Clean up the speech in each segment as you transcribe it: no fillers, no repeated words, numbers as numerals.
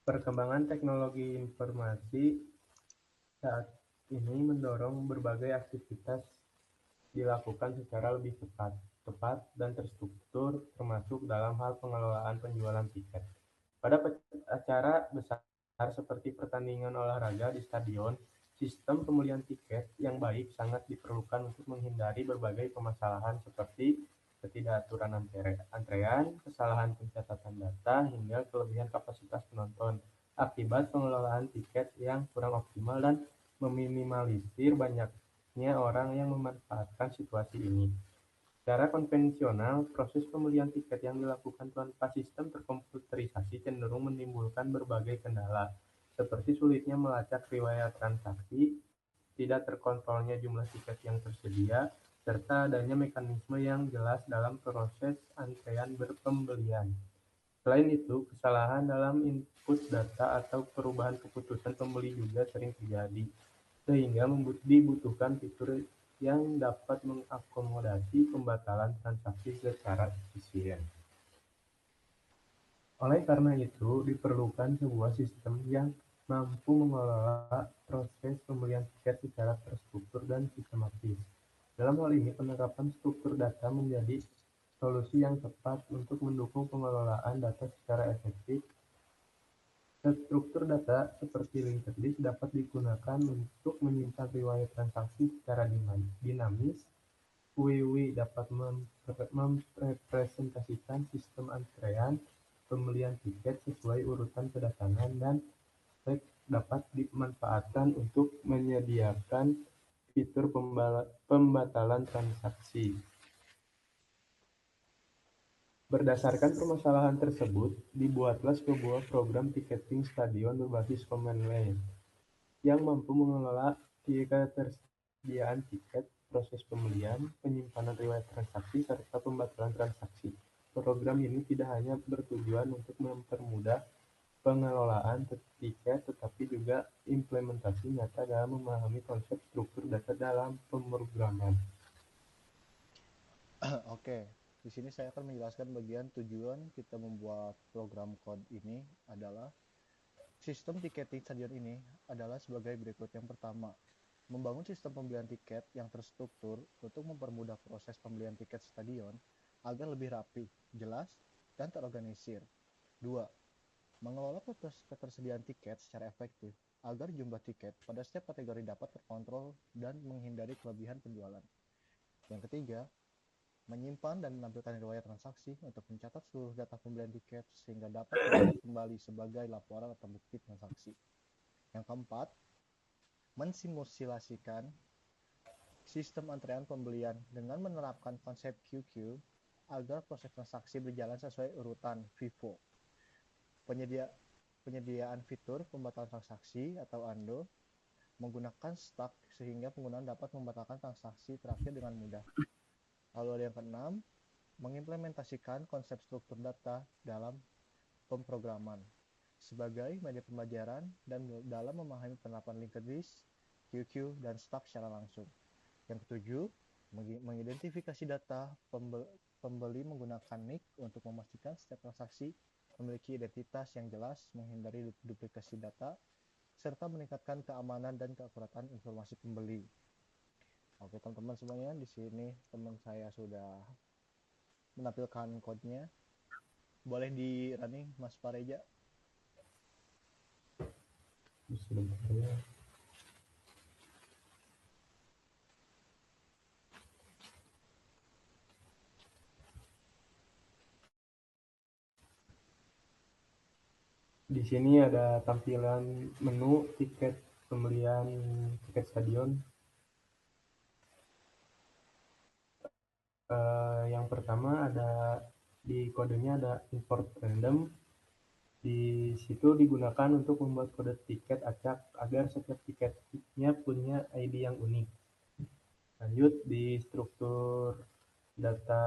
Perkembangan teknologi informasi saat ini mendorong berbagai aktivitas dilakukan secara lebih tepat dan terstruktur, termasuk dalam hal pengelolaan penjualan tiket. Pada acara besar seperti pertandingan olahraga di stadion, sistem pembelian tiket yang baik sangat diperlukan untuk menghindari berbagai permasalahan seperti ketidakaturan antrean, kesalahan pencatatan data, hingga kelebihan kapasitas penonton akibat pengelolaan tiket yang kurang optimal dan meminimalisir banyaknya orang yang memanfaatkan situasi ini. Secara konvensional, proses pembelian tiket yang dilakukan tanpa sistem terkomputerisasi cenderung menimbulkan berbagai kendala, seperti sulitnya melacak riwayat transaksi, tidak terkontrolnya jumlah tiket yang tersedia, serta adanya mekanisme yang jelas dalam proses antrean berpembelian. Selain itu, kesalahan dalam input data atau perubahan keputusan pembeli juga sering terjadi, sehingga dibutuhkan fitur yang dapat mengakomodasi pembatalan transaksi secara efisien. Oleh karena itu, diperlukan sebuah sistem yang mampu mengelola proses pembelian tiket secara terstruktur dan sistematis. Dalam hal ini, penerapan struktur data menjadi solusi yang tepat untuk mendukung pengelolaan data secara efektif. Struktur data seperti linked list dapat digunakan untuk menyimpan riwayat transaksi secara dinamis. WW dapat merepresentasikan sistem antrean pembelian tiket sesuai urutan kedatangan, dan Slack dapat dimanfaatkan untuk menyediakan fitur pembatalan transaksi. Berdasarkan permasalahan tersebut, dibuatlah sebuah program tiketing stadion berbasis command line yang mampu mengelola ketersediaan tiket, proses pembelian, penyimpanan riwayat transaksi, serta pembatalan transaksi. Program ini tidak hanya bertujuan untuk mempermudah pengelolaan tiket, tetapi juga implementasi nyata dalam memahami konsep struktur data dalam pemrograman. Oke, di sini saya akan menjelaskan bagian tujuan kita membuat program code ini adalah sistem tiketing stadion ini adalah sebagai berikut. Yang pertama, membangun sistem pembelian tiket yang terstruktur untuk mempermudah proses pembelian tiket stadion agar lebih rapi, jelas, dan terorganisir. Dua, mengelola ketersediaan tiket secara efektif agar jumlah tiket pada setiap kategori dapat terkontrol dan menghindari kelebihan penjualan. Yang ketiga, menyimpan dan menampilkan riwayat transaksi untuk mencatat seluruh data pembelian tiket sehingga dapat dilihat kembali sebagai laporan atau bukti transaksi. Yang keempat, mensimulasikan sistem antrean pembelian dengan menerapkan konsep QQ agar proses transaksi berjalan sesuai urutan FIFO. Penyediaan fitur pembatalan transaksi atau undo menggunakan stuck sehingga pengguna dapat membatalkan transaksi terakhir dengan mudah. Lalu ada yang keenam, mengimplementasikan konsep struktur data dalam pemrograman sebagai media pembelajaran dan dalam memahami penerapan linked list, QQ, dan stuck secara langsung. Yang ketujuh, mengidentifikasi data pembeli menggunakan NIC untuk memastikan setiap transaksi memiliki identitas yang jelas, menghindari duplikasi data, serta meningkatkan keamanan dan keakuratan informasi pembeli. Oke teman-teman semuanya, di sini teman saya sudah menampilkan kodenya. Boleh di running Mas Pareja? Di sini ada tampilan menu tiket pembelian tiket stadion. Yang pertama ada di kodenya ada import random. Di situ digunakan untuk membuat kode tiket acak agar setiap tiketnya punya ID yang unik. Lanjut di struktur data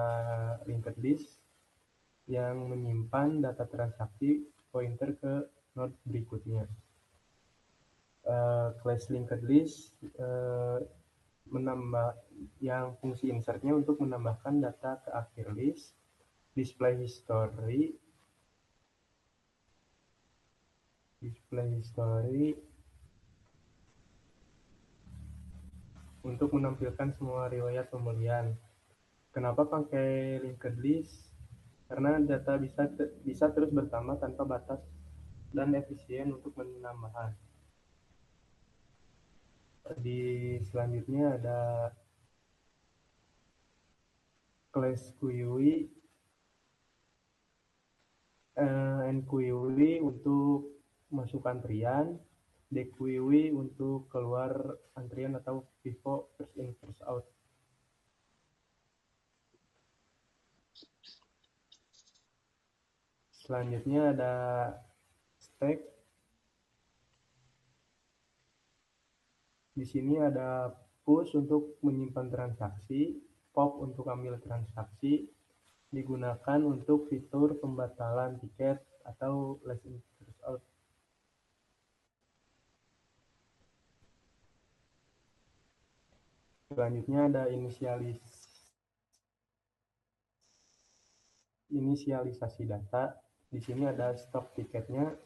linked list yang menyimpan data transaksi pointer ke node berikutnya. Class linked list menambah yang fungsi insertnya untuk menambahkan data ke akhir list. Display history display history untuk menampilkan semua riwayat pembelian. Kenapa pakai linked list? Karena data bisa terus bertambah tanpa batas dan efisien untuk penambahan. Di selanjutnya ada class QUI, NQUI untuk masuk antrian, DQUI untuk keluar antrian atau FIFO first in first out. Selanjutnya ada stack. Di sini ada push untuk menyimpan transaksi, pop untuk ambil transaksi, digunakan untuk fitur pembatalan tiket atau last in first out. Selanjutnya ada inisialisasi data. Di sini ada stok tiketnya,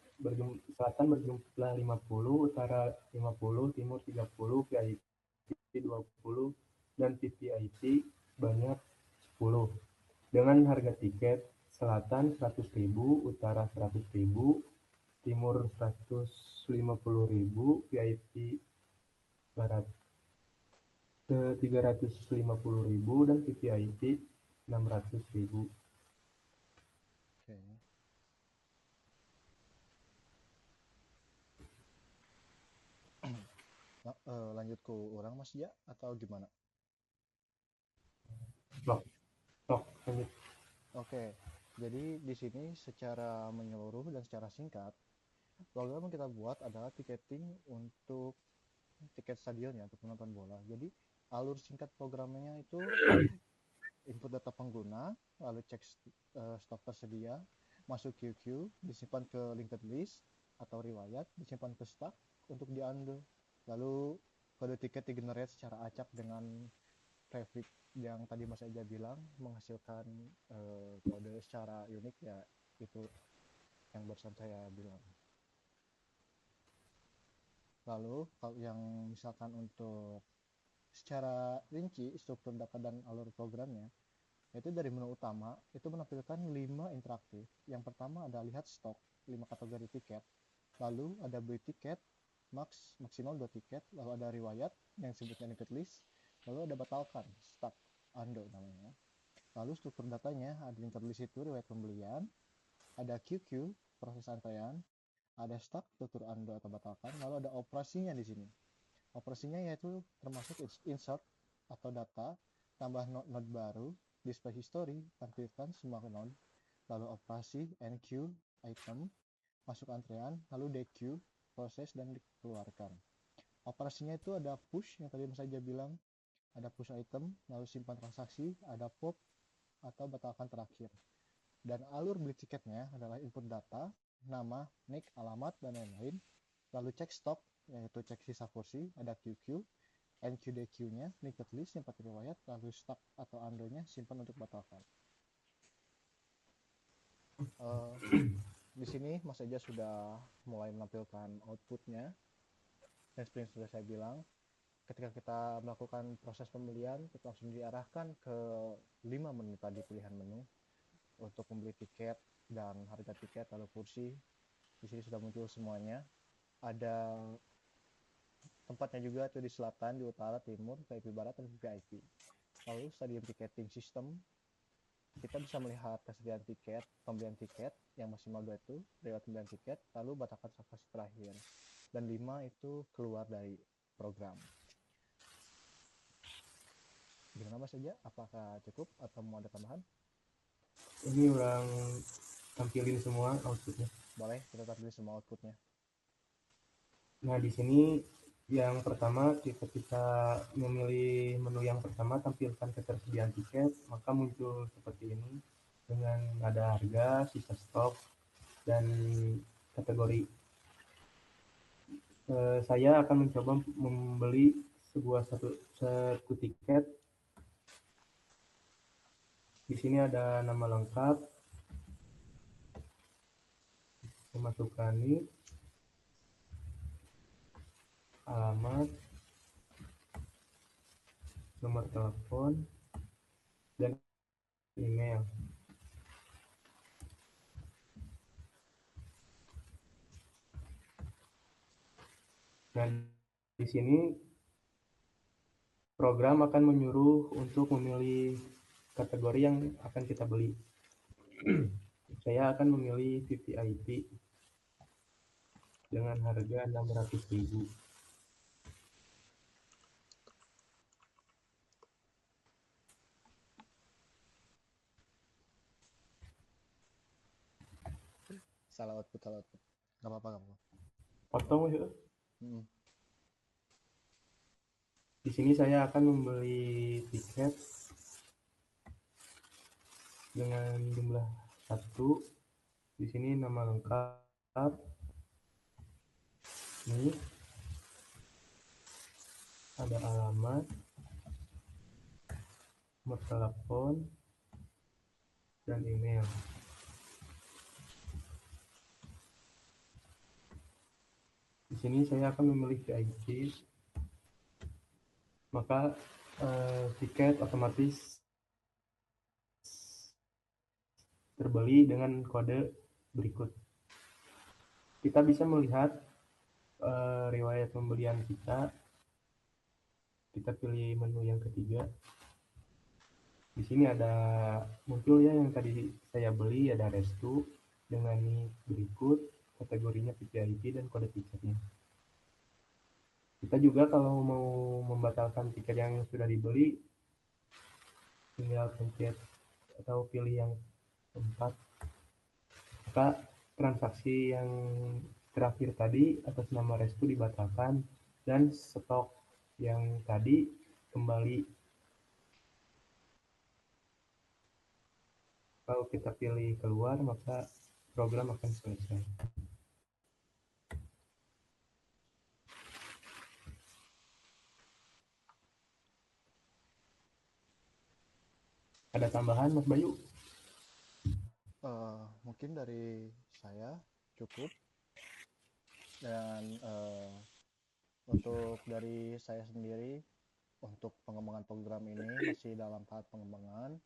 selatan berjumlah 50, utara 50, timur 30, VIP 20, dan VVIP banyak 10. Dengan harga tiket selatan 100.000, utara 100.000, timur 150.000, VIP 350.000, dan VVIP 600.000. Oke. Nah, lanjut ke orang Mas Ya atau gimana? Lanjut. Oke. Jadi di sini secara menyeluruh dan secara singkat, program yang kita buat adalah tiketing untuk tiket stadionnya untuk menonton bola. Jadi alur singkat programnya itu input data pengguna, lalu cek stok tersedia, masuk QQ, disimpan ke linked list atau riwayat, disimpan ke stack untuk diundo. Lalu kode tiket digenerate secara acak dengan prefix yang tadi Mas Eja bilang menghasilkan kode secara unik, ya itu yang barusan saya bilang. Lalu kalau yang misalkan untuk secara rinci struktur data dan alur programnya, yaitu dari menu utama itu menampilkan 5 interaktif. Yang pertama ada lihat stok, 5 kategori tiket, lalu ada beli tiket, maksimal 2 tiket, lalu ada riwayat yang disebutnya linked list, lalu ada batalkan, stuck, undo namanya. Lalu struktur datanya ada linked list itu riwayat pembelian, ada QQ, proses antrean, ada stuck, struktur undo atau batalkan, lalu ada operasinya di sini. Operasinya yaitu termasuk insert atau data, tambah node baru, display history, tampilkan semua node, lalu operasi NQ, item, masuk antrean, lalu DQ, proses dan dikeluarkan. Operasinya itu ada push yang tadi Mas Aja bilang, ada push item, lalu simpan transaksi, ada pop atau batalkan terakhir. Dan alur beli tiketnya adalah input data, nama, nick, alamat, dan lain-lain, lalu cek stok, yaitu cek sisa kursi, ada QQ, NQDQ-nya, linked list, simpan riwayat, lalu stuck atau undo-nya simpan untuk batalkan. Di sini Mas Eja sudah mulai menampilkan outputnya, dan seperti yang sudah saya bilang, ketika kita melakukan proses pembelian, kita langsung diarahkan ke 5 menu tadi, pilihan menu untuk membeli tiket dan harga tiket, lalu kursi. Di sini sudah muncul semuanya. Ada tempatnya juga tuh di selatan, di utara, timur, VIP barat, dan VIP. Lalu stadium ticketing system, kita bisa melihat kesediaan tiket, pembelian tiket yang maksimal 2 itu lewat pembelian tiket, lalu batalkan transaksi terakhir, dan 5 itu keluar dari program. Gimana Mas Eja? Apakah cukup atau mau ada tambahan? Ini ulang tampilin semua outputnya. Boleh, kita tampilin semua outputnya. Nah, di sini yang pertama ketika memilih menu yang pertama, tampilkan ketersediaan tiket, maka muncul seperti ini dengan ada harga, sisa stok, dan kategori. Saya akan mencoba membeli satu tiket. Di sini ada nama lengkap, memasukkan ini, alamat, nomor telepon, dan email. Nah, di sini program akan menyuruh untuk memilih kategori yang akan kita beli. Saya akan memilih VVIP dengan harga 600.000. Salah output, salah output. Gak apa-apa, gak apa-apa. Potong ya. Mm. Di sini saya akan membeli tiket dengan jumlah 1. Di sini nama lengkap. Ini ada alamat, nomor telepon, dan email. Di sini saya akan memilih VIP, maka tiket otomatis terbeli dengan kode berikut. Kita bisa melihat riwayat pembelian kita. Kita pilih menu yang ketiga. Di sini ada muncul ya yang tadi saya beli, ada restu dengan berikut, kategorinya VIP dan kode tiketnya. Kita juga kalau mau membatalkan tiket yang sudah dibeli, tinggal pencet atau pilih yang keempat. Maka transaksi yang terakhir tadi atas nama restu dibatalkan dan stok yang tadi kembali. Kalau kita pilih keluar, maka program akan selesai. Ada tambahan, Mas Bayu? Mungkin dari saya cukup. Dan untuk dari saya sendiri, untuk pengembangan program ini masih dalam tahap pengembangan.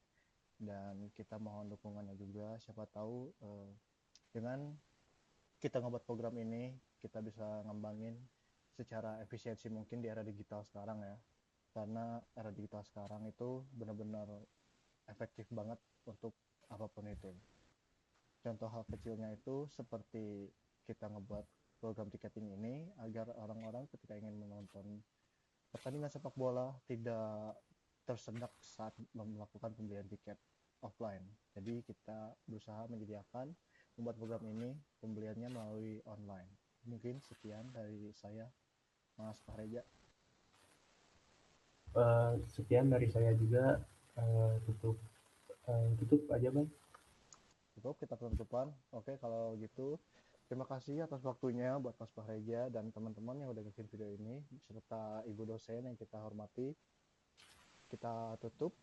Dan kita mohon dukungannya juga. Siapa tahu dengan kita ngebuat program ini, kita bisa ngembangin secara efisiensi mungkin di era digital sekarang ya. Karena era digital sekarang itu benar-benar efektif banget untuk apapun itu. Contoh hal kecilnya itu seperti kita ngebuat program tiketing ini agar orang-orang ketika ingin menonton pertandingan sepak bola tidak tersedak saat melakukan pembelian tiket offline. Jadi kita berusaha menyediakan membuat program ini pembeliannya melalui online. Mungkin sekian dari saya, Mas Fahreja. Sekian dari saya juga. Tutup aja, Bang. Cukup kita penutupan. Oke, kalau gitu terima kasih atas waktunya buat Mas Fahreja dan teman-teman yang udah bikin video ini serta ibu dosen yang kita hormati. Kita tutup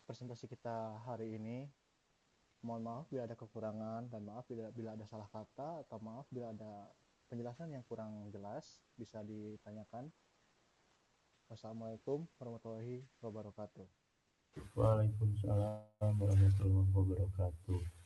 presentasi kita hari ini. Mohon maaf bila ada kekurangan dan maaf bila ada salah kata atau maaf bila ada penjelasan yang kurang jelas bisa ditanyakan. Wassalamualaikum warahmatullahi wabarakatuh. Waalaikumsalam warahmatullahi wabarakatuh.